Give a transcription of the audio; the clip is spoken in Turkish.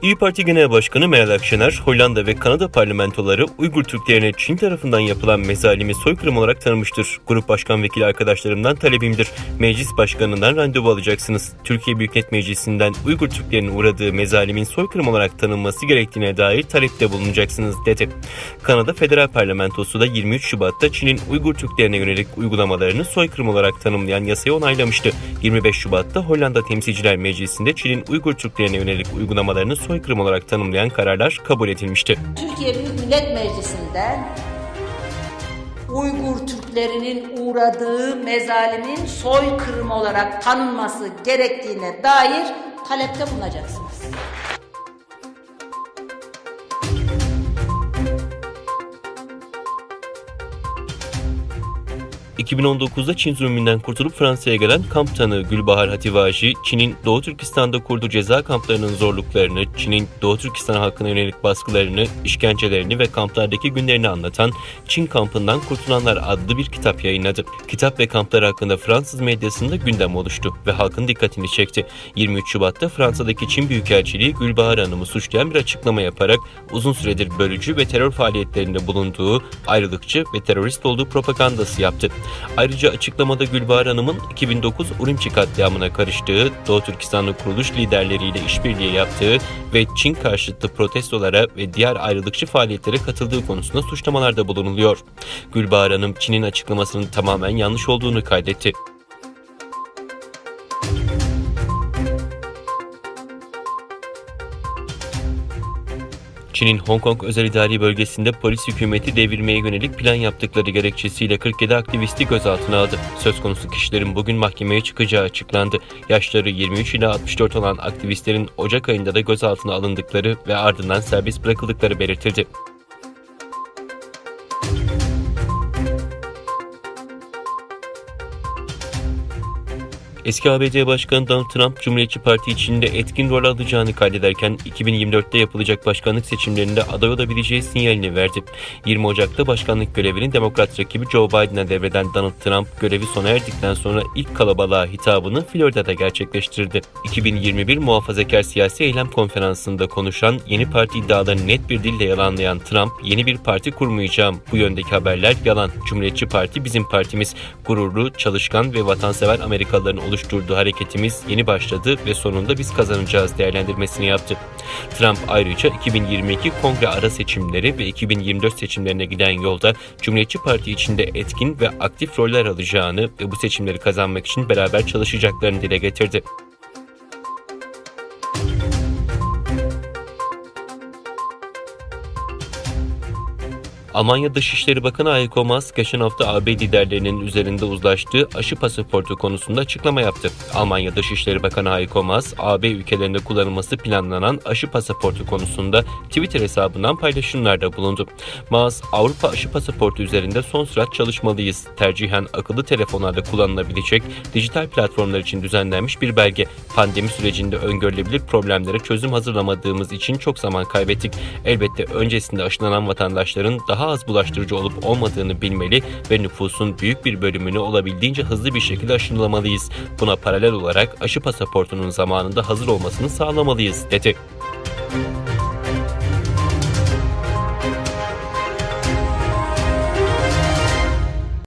İYİ Parti Genel Başkanı Meral Akşener, Hollanda ve Kanada parlamentoları Uygur Türklerine Çin tarafından yapılan mezalimi soykırım olarak tanımıştır. Grup başkan vekili arkadaşlarımdan talebimdir. Meclis başkanından randevu alacaksınız. Türkiye Büyük Millet Meclisi'nden Uygur Türklerinin uğradığı mezalimin soykırım olarak tanınması gerektiğine dair talepte bulunacaksınız, dedi. Kanada Federal Parlamentosu da 23 Şubat'ta Çin'in Uygur Türklerine yönelik uygulamalarını soykırım olarak tanımlayan yasayı onaylamıştı. 25 Şubat'ta Hollanda Temsilciler Meclisi'nde Çin'in Uygur Türklerine yönelik uygulamalarını soykırım olarak tanımlayan kararlar kabul edilmişti. Türkiye Büyük Millet Meclisi'nden Uygur Türklerinin uğradığı mezalimin soykırım olarak tanınması gerektiğine dair talepte bulunacaksınız. 2019'da Çin zulmünden kurtulup Fransa'ya gelen kamp tanığı Gülbahar Hativaji, Çin'in Doğu Türkistan'da kurduğu ceza kamplarının zorluklarını, Çin'in Doğu Türkistan halkına yönelik baskılarını, işkencelerini ve kamplardaki günlerini anlatan Çin Kampından Kurtulanlar adlı bir kitap yayınladı. Kitap ve kamplar hakkında Fransız medyasında gündem oluştu ve halkın dikkatini çekti. 23 Şubat'ta Fransa'daki Çin Büyükelçiliği Gülbahar Hanım'ı suçlayan bir açıklama yaparak uzun süredir bölücü ve terör faaliyetlerinde bulunduğu, ayrılıkçı ve terörist olduğu propagandası yaptı. Ayrıca açıklamada Gülbahar Hanım'ın 2009 Urumçi katliamına karıştığı, Doğu Türkistanlı kuruluş liderleriyle işbirliği yaptığı ve Çin karşıtı protestolara ve diğer ayrılıkçı faaliyetlere katıldığı konusunda suçlamalarda bulunuluyor. Gülbahar Hanım, Çin'in açıklamasının tamamen yanlış olduğunu kaydetti. Çin'in Hong Kong Özel İdari Bölgesi'nde polis hükümeti devirmeye yönelik plan yaptıkları gerekçesiyle 47 aktivisti gözaltına aldı. Söz konusu kişilerin bugün mahkemeye çıkacağı açıklandı. Yaşları 23 ila 64 olan aktivistlerin Ocak ayında da gözaltına alındıkları ve ardından serbest bırakıldıkları belirtildi. Eski ABD Başkanı Donald Trump, Cumhuriyetçi Parti içinde etkin rol alacağını kaydederken 2024'te yapılacak başkanlık seçimlerinde aday olabileceği sinyalini verdi. 20 Ocak'ta başkanlık görevini Demokrat rakibi Joe Biden'a devreden Donald Trump, görevi sona erdikten sonra ilk kalabalığa hitabını Florida'da gerçekleştirdi. 2021 Muhafazakar Siyasi Eylem Konferansı'nda konuşan, yeni parti iddialarını net bir dille yalanlayan Trump, yeni bir parti kurmayacağım, bu yöndeki haberler yalan, Cumhuriyetçi Parti bizim partimiz, gururlu, çalışkan ve vatansever Amerikalıların oluşturduğu hareketimiz yeni başladı ve sonunda biz kazanacağız değerlendirmesini yaptı. Trump ayrıca 2022 Kongre ara seçimleri ve 2024 seçimlerine giden yolda Cumhuriyetçi Parti içinde etkin ve aktif roller alacağını ve bu seçimleri kazanmak için beraber çalışacaklarını dile getirdi. Almanya Dışişleri Bakanı Heiko Maas, geçen hafta AB liderlerinin üzerinde uzlaştığı aşı pasaportu konusunda açıklama yaptı. Almanya Dışişleri Bakanı Heiko Maas, AB ülkelerinde kullanılması planlanan aşı pasaportu konusunda Twitter hesabından paylaşımlarda bulundu. Maas, Avrupa aşı pasaportu üzerinde son sürat çalışmalıyız. Tercihen akıllı telefonlarda kullanılabilecek dijital platformlar için düzenlenmiş bir belge. Pandemi sürecinde öngörülebilir problemlere çözüm hazırlamadığımız için çok zaman kaybettik. Elbette öncesinde aşılanan vatandaşların daha az bulaştırıcı olup olmadığını bilmeli ve nüfusun büyük bir bölümünü olabildiğince hızlı bir şekilde aşılamalıyız. Buna paralel olarak aşı pasaportunun zamanında hazır olmasını sağlamalıyız, dedi.